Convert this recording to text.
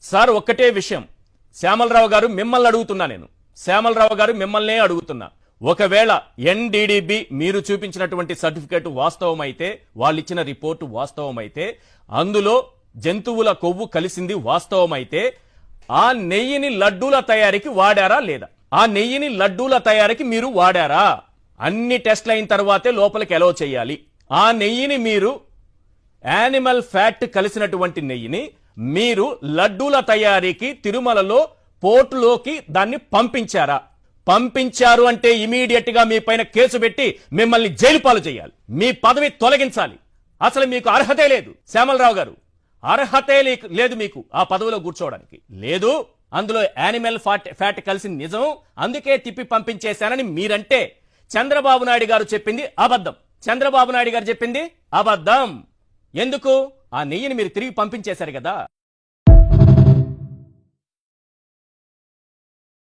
Sir ఒక్కటే విషయం, శ్యామలరావు గారు మిమ్మల్ని అడుగుతున్నా, నేను శ్యామలరావు గారు మిమ్మల్నే అడుగుతున్నా, ఒకవేళ ఎన్డీడీబీ మీరు చూపించినటువంటి సర్టిఫికేట్ వాస్తవమైతే, వాళ్ళు ఇచ్చిన రిపోర్టు వాస్తవమైతే, అందులో జంతువుల కొవ్వు కలిసింది వాస్తవమైతే, ఆ నెయ్యిని లడ్డూల తయారీకి వాడారా లేదా? ఆ నెయ్యిని లడ్డూల తయారీకి మీరు వాడారా? అన్ని టెస్ట్లు అయిన తర్వాతే లోపలికి ఎలో చేయాలి. ఆ నెయ్యిని మీరు, యానిమల్ ఫ్యాట్ కలిసినటువంటి నెయ్యిని మీరు లడ్డూల తయారీకి తిరుమలలో పోర్టులోకి దాన్ని పంపించారా? పంపించారు అంటే ఇమీడియట్ గా మీ పైన కేసు పెట్టి మిమ్మల్ని జైలు పాలు చేయాలి, మీ పదవి తొలగించాలి. అసలు మీకు అర్హతే లేదు శ్యామలరావు గారు, అర్హతే లేదు మీకు ఆ పదవిలో కూర్చోవడానికి లేదు. అందులో యానిమల్ ఫ్యాట్ కలిసి నిజం, అందుకే తిప్పి పంపించేశానని మీరంటే, చంద్రబాబు నాయుడు గారు చెప్పింది అబద్ధం. చంద్రబాబు నాయుడు గారు చెప్పింది అబద్ధం. ఎందుకు? ఆ నెయ్యిని మీరు తిరిగి పంపించేశారు కదా.